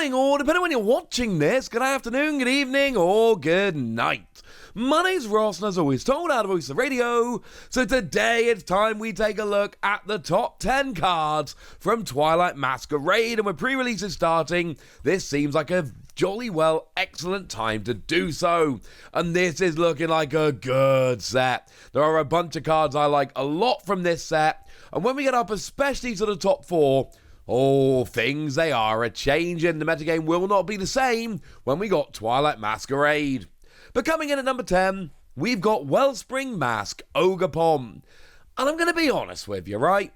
morning, or depending on when you're watching this, good afternoon, good evening, or good night. My name's Ross, and as always, told out of Voice of Radio. So today it's time we take a look at the top 10 cards from Twilight Masquerade, and with pre-releases starting, this seems like a jolly well excellent time to do so. And this is looking like a good set. There are a bunch of cards I like a lot from this set, and when we get up especially to the top 4, oh, things they are a-changing. The metagame will not be the same when we got Twilight Masquerade. But coming in at number 10, we've got Wellspring Mask Ogon. And I'm going to be honest with you, right?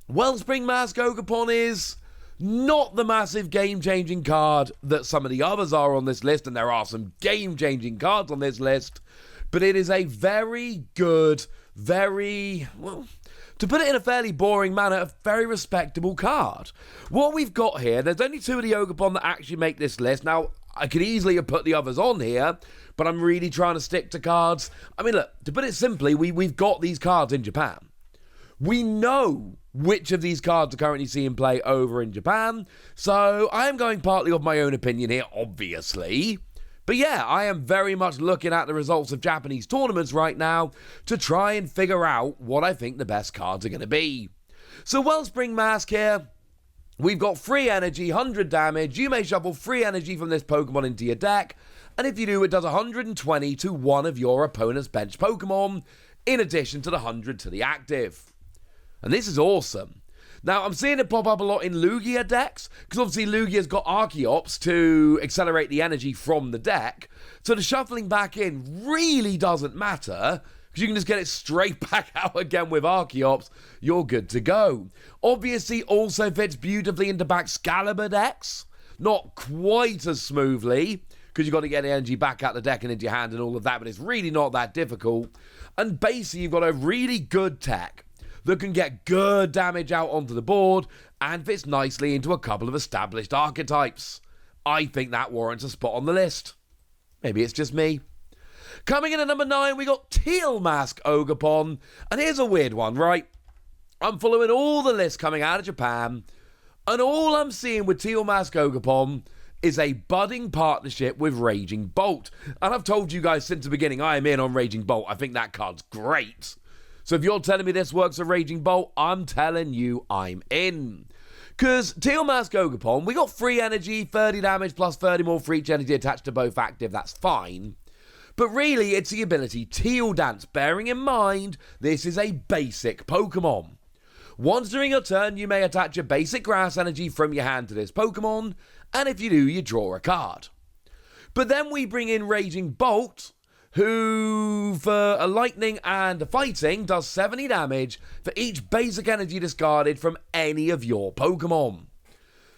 Wellspring Mask Ogon is not the massive game-changing card that some of the others are on this list, and there are some game-changing cards on this list, but it is a very good, well, to put it in a fairly boring manner, a very respectable card. What we've got here, there's only 2 of the Ogon that actually make this list. Now, I could easily have put the others on here, but I'm really trying to stick to cards. I mean, look, to put it simply, we've got these cards in Japan. We know which of these cards are currently seeing play over in Japan, so I am going partly of my own opinion here, obviously. But yeah, I am very much looking at the results of Japanese tournaments right now to try and figure out what I think the best cards are going to be. So Wellspring Mask here, we've got free energy, 100 damage. You may shuffle free energy from this Pokemon into your deck, and if you do, it does 120 to one of your opponent's bench Pokemon, in addition to the 100 to the active. And this is awesome. Now, I'm seeing it pop up a lot in Lugia decks, because obviously Lugia's got Archeops to accelerate the energy from the deck, so the shuffling back in really doesn't matter, because you can just get it straight back out again with Archeops. You're good to go. Obviously, also fits beautifully into Baxcalibur decks. Not quite as smoothly, because you've got to get the energy back out the deck and into your hand and all of that, but it's really not that difficult. And basically, you've got a really good tech that can get good damage out onto the board and fits nicely into a couple of established archetypes. I think that warrants a spot on the list. Maybe it's just me. Coming in at number 9, we got Teal Mask Ogon. And here's a weird one, right? I'm following all the lists coming out of Japan, and all I'm seeing with Teal Mask Ogon is a budding partnership with Raging Bolt. And I've told you guys since the beginning, I am in on Raging Bolt. I think that card's great. So if you're telling me this works with Raging Bolt, I'm telling you I'm in. Because Teal Mask Ogon, we got free energy, 30 damage plus 30 more for each energy attached to both active, that's fine. But really, it's the ability Teal Dance, bearing in mind, this is a basic Pokemon. Once during your turn, you may attach a basic grass energy from your hand to this Pokemon, and if you do, you draw a card. But then we bring in Raging Bolt, who, for a lightning and a fighting, does 70 damage for each basic energy discarded from any of your Pokemon.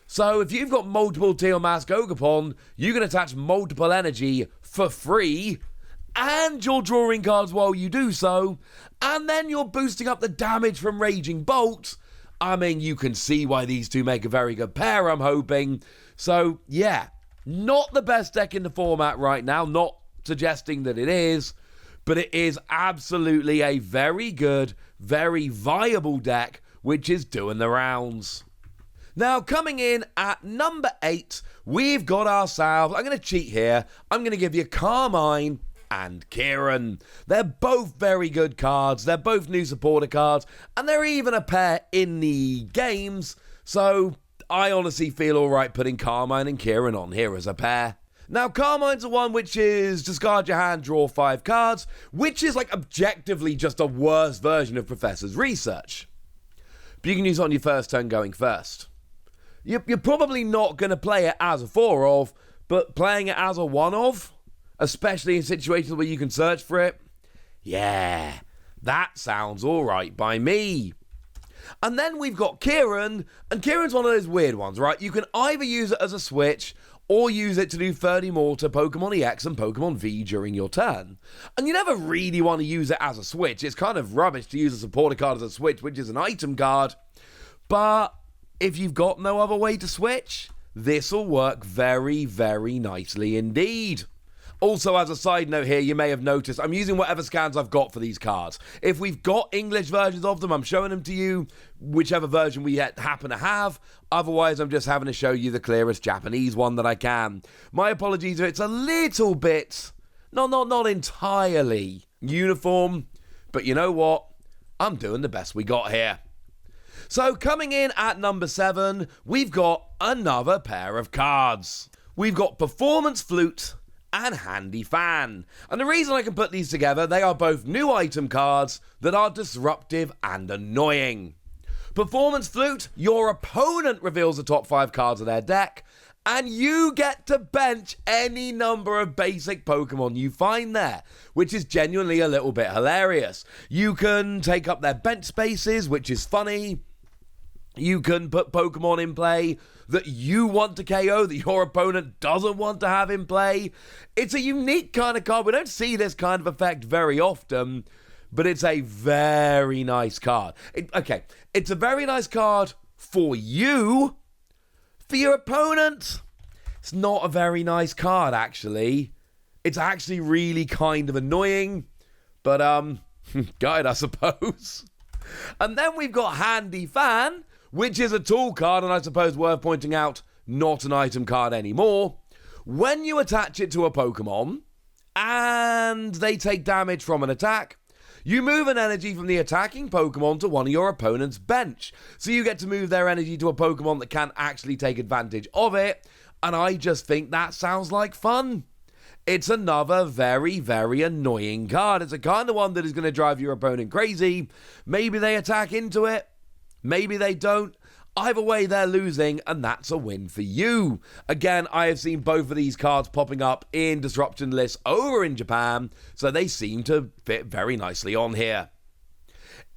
So if you've got multiple Teal Mask Ogon, you can attach multiple energy for free, and you're drawing cards while you do so, and then you're boosting up the damage from Raging Bolt. I mean, you can see why these two make a very good pair, I'm hoping. So yeah, not the best deck in the format right now, not suggesting that it is, but it is absolutely a very good, very viable deck, which is doing the rounds. Now, coming in at number 8, we've got ourselves, I'm going to cheat here, I'm going to give you Carmine and Kieran. They're both very good cards, they're both new supporter cards, and they're even a pair in the games, so I honestly feel alright putting Carmine and Kieran on here as a pair. Now, Carmine's the one which is discard your hand, draw 5 cards, which is like objectively just a worse version of Professor's Research. But you can use it on your first turn going first. You're probably not going to play it as a 4 of, but playing it as a 1 of, especially in situations where you can search for it, yeah, that sounds alright by me. And then we've got Kieran, and Kieran's one of those weird ones, right? You can either use it as a switch, or use it to do 30 more to Pokemon EX and Pokemon V during your turn. And you never really want to use it as a switch. It's kind of rubbish to use a supporter card as a switch, which is an item card. But if you've got no other way to switch, this will work very, very nicely indeed. Also, as a side note here, you may have noticed I'm using whatever scans I've got for these cards. If we've got English versions of them, I'm showing them to you, whichever version we happen to have. Otherwise, I'm just having to show you the clearest Japanese one that I can. My apologies if it's a little bit, not entirely uniform, but you know what? I'm doing the best we got here. So coming in at number 7, we've got another pair of cards. We've got Performance Flute and Handy Fan. And the reason I can put these together, they are both new item cards that are disruptive and annoying. Performance Flute, your opponent reveals the top 5 cards of their deck, and you get to bench any number of basic Pokemon you find there, which is genuinely a little bit hilarious. You can take up their bench spaces, which is funny. You can put Pokemon in play that you want to KO that your opponent doesn't want to have in play. It's a unique kind of card. We don't see this kind of effect very often, but it's a very nice card. It's a very nice card for you. For your opponent, it's not a very nice card, actually. It's actually really kind of annoying, but, good, I suppose. And then we've got Handy Fan, which is a tool card, and I suppose worth pointing out, not an item card anymore. When you attach it to a Pokemon, and they take damage from an attack, you move an energy from the attacking Pokemon to one of your opponent's bench. So you get to move their energy to a Pokemon that can actually take advantage of it, and I just think that sounds like fun. It's another very, very annoying card. It's the kind of one that is going to drive your opponent crazy. Maybe they attack into it. Maybe they don't. Either way, they're losing, and that's a win for you. Again, I have seen both of these cards popping up in disruption lists over in Japan, so they seem to fit very nicely on here.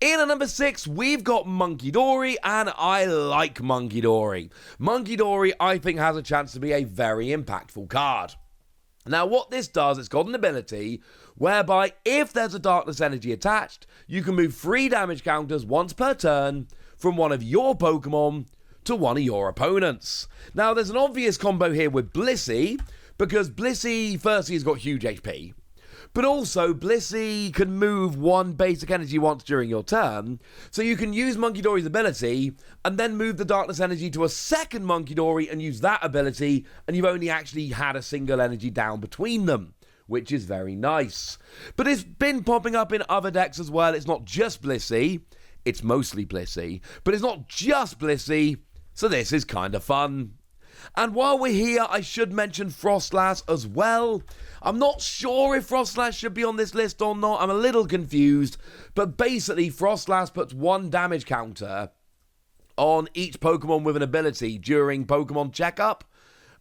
In at number 6, we've got Munkidori, and I like Munkidori. Munkidori, I think, has a chance to be a very impactful card. Now, what this does, it's got an ability whereby if there's a darkness energy attached, you can move 3 damage counters once per turn from one of your Pokemon to one of your opponents. Now, there's an obvious combo here with Blissey, because Blissey, firstly, has got huge HP, but also Blissey can move 1 basic energy once during your turn, so you can use Munkidori's ability and then move the darkness energy to a second Munkidori and use that ability, and you've only actually had a single energy down between them, which is very nice. But it's been popping up in other decks as well. It's not just Blissey. It's mostly Blissey, but it's not just Blissey, so this is kind of fun. And while we're here, I should mention Frostlass as well. I'm not sure if Frostlass should be on this list or not. I'm a little confused, but basically Frostlass puts 1 damage counter on each Pokemon with an ability during Pokemon Checkup.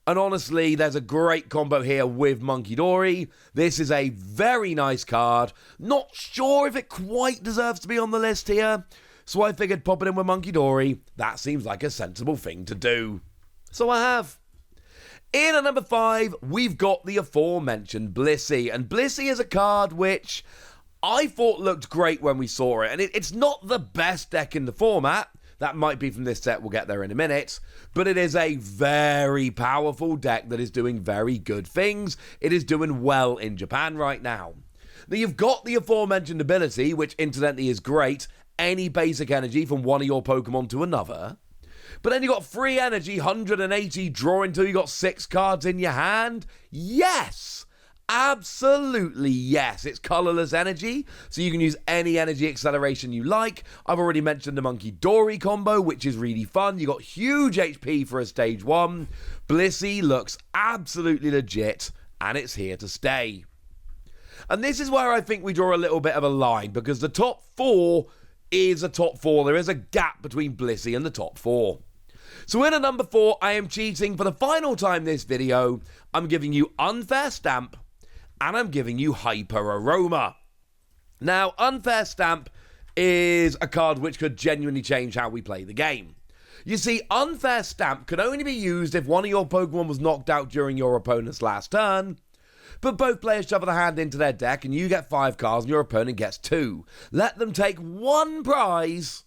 And honestly, there's a great combo here with Munkidori. This is a very nice card. Not sure if it quite deserves to be on the list here, so I figured pop it in with Munkidori. That seems like a sensible thing to do. So I have. In at number 5, we've got the aforementioned Blissey. And Blissey is a card which I thought looked great when we saw it. And it's not the best deck in the format. That might be from this set, we'll get there in a minute. But it is a very powerful deck that is doing very good things. It is doing well in Japan right now. Now, you've got the aforementioned ability, which incidentally is great. Any basic energy from one of your Pokemon to another. But then you got free energy, 180, draw until you got 6 cards in your hand. Yes! Absolutely yes. It's colorless energy, so you can use any energy acceleration you like. I've already mentioned the Munkidori combo, which is really fun. You got huge HP for a stage 1. Blissey looks absolutely legit, and it's here to stay. And this is where I think we draw a little bit of a line, because the top 4 is a top 4. There is a gap between Blissey and the top 4. So in at number 4, I am cheating for the final time this video. I'm giving you Unfair Stamp, and I'm giving you Hyper Aroma. Now, Unfair Stamp is a card which could genuinely change how we play the game. You see, Unfair Stamp could only be used if one of your Pokemon was knocked out during your opponent's last turn, but both players shove a hand into their deck and you get 5 cards and your opponent gets 2. Let them take 1 prize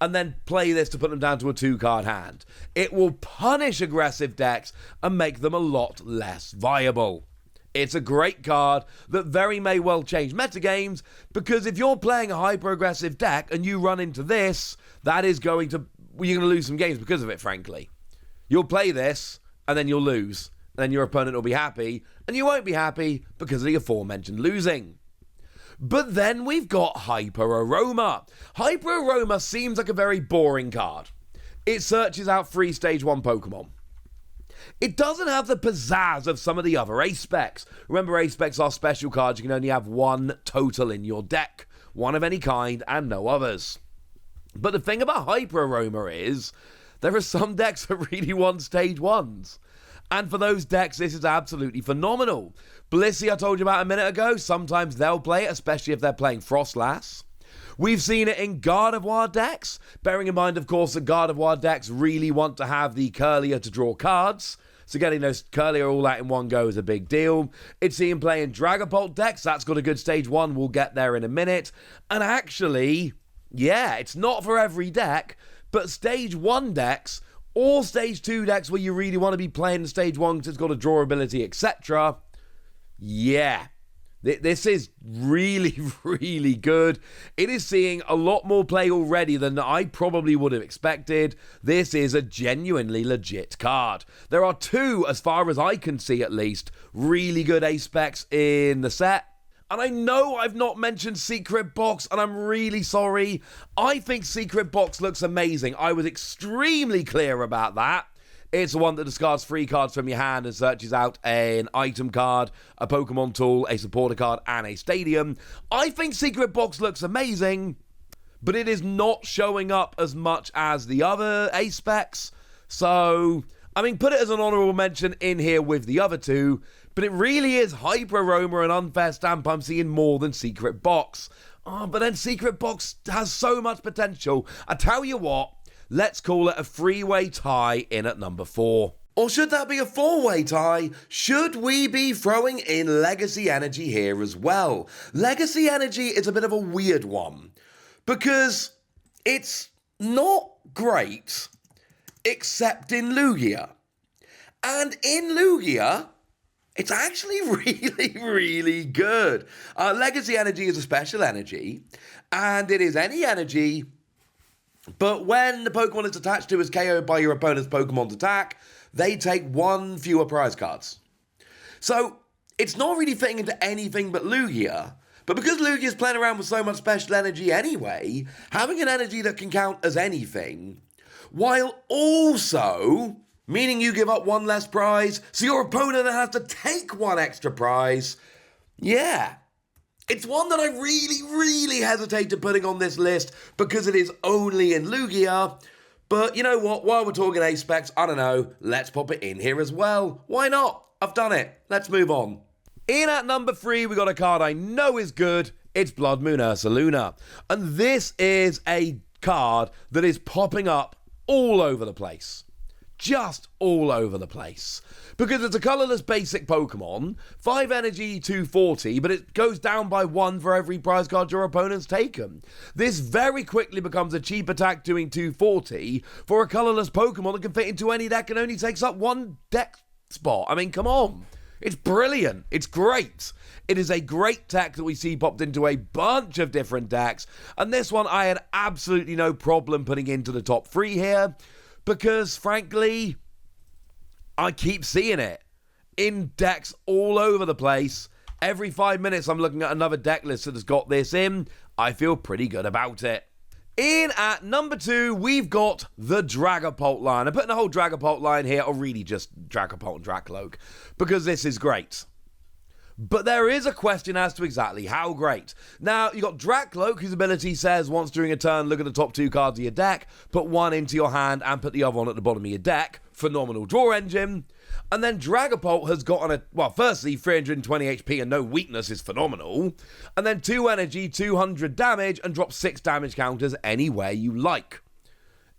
and then play this to put them down to a 2-card hand. It will punish aggressive decks and make them a lot less viable. It's a great card that very may well change metagames, because if you're playing a high-progressive deck and you run into this, you're going to lose some games because of it, frankly. You'll play this, and then you'll lose. And then your opponent will be happy, and you won't be happy because of the aforementioned losing. But then we've got Hyper Aroma. Hyper Aroma seems like a very boring card. It searches out 3 Stage 1 Pokemon. It doesn't have the pizzazz of some of the other Ace Specs. Remember, Ace Specs are special cards. You can only have 1 total in your deck. 1 of any kind and no others. But the thing about Hyper Aroma is, there are some decks that really want Stage 1s. And for those decks, this is absolutely phenomenal. Blissey, I told you about a minute ago, sometimes they'll play it, especially if they're playing Frostlass. We've seen it in Gardevoir decks, bearing in mind, of course, that Gardevoir decks really want to have the Curlier to draw cards. So getting those Curlier all out in one go is a big deal. It's seen play in Dragapult decks. That's got a good Stage 1. We'll get there in a minute. And actually, yeah, it's not for every deck, but Stage 1 decks or Stage 2 decks where you really want to be playing Stage 1 because it's got a draw ability, etc. Yeah. This is really, really good. It is seeing a lot more play already than I probably would have expected. This is a genuinely legit card. There are 2, as far as I can see at least, really good Ace Specs in the set. And I know I've not mentioned Secret Box, and I'm really sorry. I think Secret Box looks amazing. I was extremely clear about that. It's the one that discards 3 cards from your hand and searches out an item card, a Pokemon tool, a supporter card, and a stadium. I think Secret Box looks amazing, but it is not showing up as much as the other Ace Specs. So, I mean, put it as an honorable mention in here with the other 2, but it really is Hyper Aroma and Unfair Stamp I'm seeing more than Secret Box. But then Secret Box has so much potential. I tell you what, let's call it a 3-way tie in at number 4. Or should that be a 4-way tie? Should we be throwing in Legacy Energy here as well? Legacy Energy is a bit of a weird one, because it's not great, except in Lugia. And in Lugia, it's actually really, really good. Legacy Energy is a special energy, and it is any energy, but when the Pokemon it's attached to is KO'd by your opponent's Pokemon's attack, they take 1 fewer prize cards. So, it's not really fitting into anything but Lugia, but because Lugia's playing around with so much special energy anyway, having an energy that can count as anything, while also meaning you give up 1 less prize, so your opponent has to take 1 extra prize, yeah. It's one that I really, really hesitated putting on this list because it is only in Lugia. But you know what? While we're talking Ace Specs, I don't know, let's pop it in here as well. Why not? I've done it. Let's move on. In at number 3, we got a card I know is good. It's Bloodmoon Ursaluna. And this is a card that is popping up all over the place. Just all over the place. Because it's a colourless basic Pokemon, 5 energy, 240, but it goes down by 1 for every prize card your opponent's taken. This very quickly becomes a cheap attack doing 240 for a colourless Pokemon that can fit into any deck and only takes up 1 deck spot. I mean, come on. It's brilliant. It's great. It is a great tech that we see popped into a bunch of different decks, and this one I had absolutely no problem putting into the top 3 here, because frankly, I keep seeing it in decks all over the place. Every 5 minutes I'm looking at another deck list that has got this in. I feel pretty good about it. In at number 2, we've got the Dragapult line. I'm putting the whole Dragapult line here, or really just Dragapult and Dracloak, because this is great. But there is a question as to exactly how great. Now, you've got Dracloak, whose ability says once during a turn, look at the top 2 cards of your deck, put 1 into your hand and put the other one at the bottom of your deck. Phenomenal draw engine. And then Dragapult has got firstly, 320 HP and no weakness is phenomenal. And then 2 energy, 200 damage, and drop 6 damage counters anywhere you like.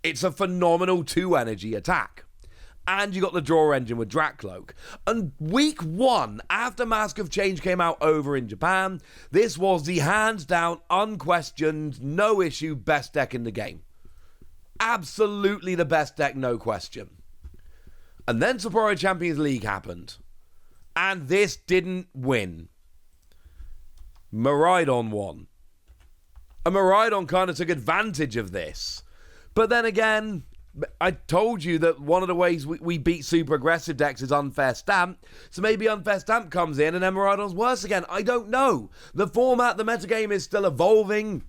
It's a phenomenal 2 energy attack. And you got the draw engine with Dracloak. And week 1, after Mask of Change came out over in Japan, this was the hands down, unquestioned, no issue, best deck in the game. Absolutely the best deck, no question. And then Sapporo Champions League happened. And this didn't win. Miraidon won. And Miraidon kind of took advantage of this. But then again, I told you that one of the ways we beat super aggressive decks is Unfair Stamp. So maybe Unfair Stamp comes in and then Miraidon's worse again. I don't know. The format, the metagame is still evolving.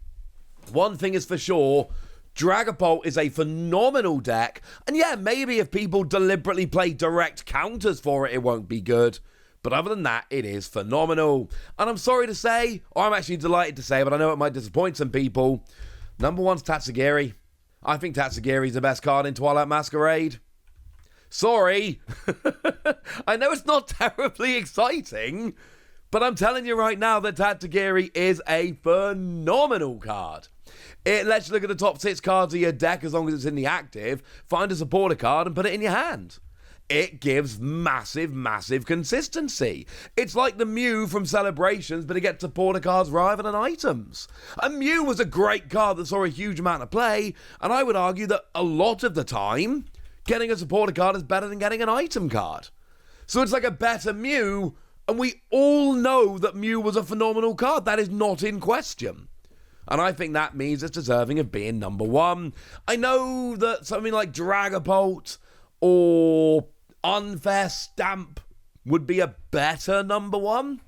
One thing is for sure, Dragapult is a phenomenal deck. And yeah, maybe if people deliberately play direct counters for it, it won't be good. But other than that, it is phenomenal. And I'm sorry to say, or I'm actually delighted to say, but I know it might disappoint some people, number one's Tatsugiri. I think Tatsugiri is the best card in Twilight Masquerade. Sorry. I know it's not terribly exciting, but I'm telling you right now that Tatsugiri is a phenomenal card. It lets you look at the top 6 cards of your deck as long as it's in the active, find a supporter card and put it in your hand. It gives massive, massive consistency. It's like the Mew from Celebrations, but it gets supporter cards rather than items. And Mew was a great card that saw a huge amount of play, and I would argue that a lot of the time, getting a supporter card is better than getting an item card. So it's like a better Mew, and we all know that Mew was a phenomenal card. That is not in question. And I think that means it's deserving of being number one. I know that something like Dragapult or Unfair Stamp would be a better number one,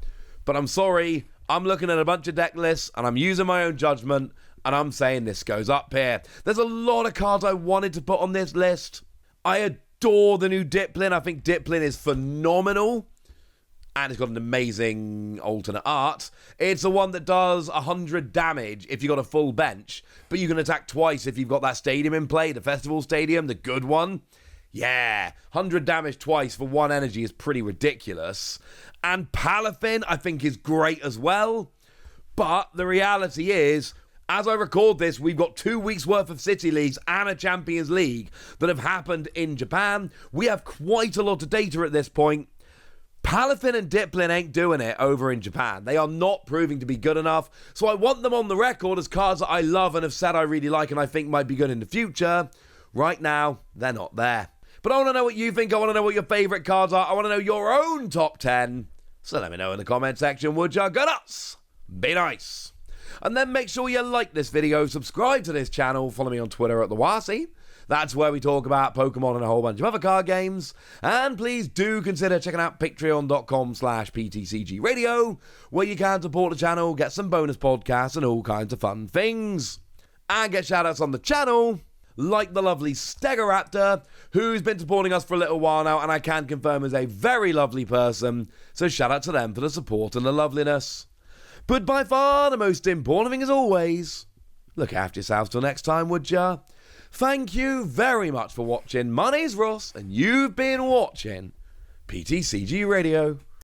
but I'm sorry, I'm looking at a bunch of deck lists and I'm using my own judgment and I'm saying this goes up here. There's a lot of cards I wanted to put on this list. I adore the new Diplin. I think Diplin is phenomenal and it's got an amazing alternate art. It's the one that does 100 damage if you've got a full bench, but you can attack twice if you've got that stadium in play, the festival stadium, the good one. Yeah, 100 damage twice for 1 energy is pretty ridiculous. And Palafin, I think, is great as well. But the reality is, as I record this, we've got 2 weeks worth of City Leagues and a Champions League that have happened in Japan. We have quite a lot of data at this point. Palafin and Diplin ain't doing it over in Japan. They are not proving to be good enough. So I want them on the record as cards that I love and have said I really like and I think might be good in the future. Right now, they're not there. But I want to know what you think. I want to know what your favourite cards are. I want to know your own top 10. So let me know in the comment section, would ya? Go nuts! Be nice. And then make sure you like this video, subscribe to this channel, follow me on Twitter at the Wasi. That's where we talk about Pokemon and a whole bunch of other card games. And please do consider checking out patreon.com/PTCG Radio, where you can support the channel, get some bonus podcasts and all kinds of fun things. And get shoutouts on the channel, like the lovely Stegoraptor, who's been supporting us for a little while now, and I can confirm is a very lovely person, so shout out to them for the support and the loveliness. But by far the most important thing as always, look after yourselves till next time, would ya? Thank you very much for watching. My name's Ross, and you've been watching PTCG Radio.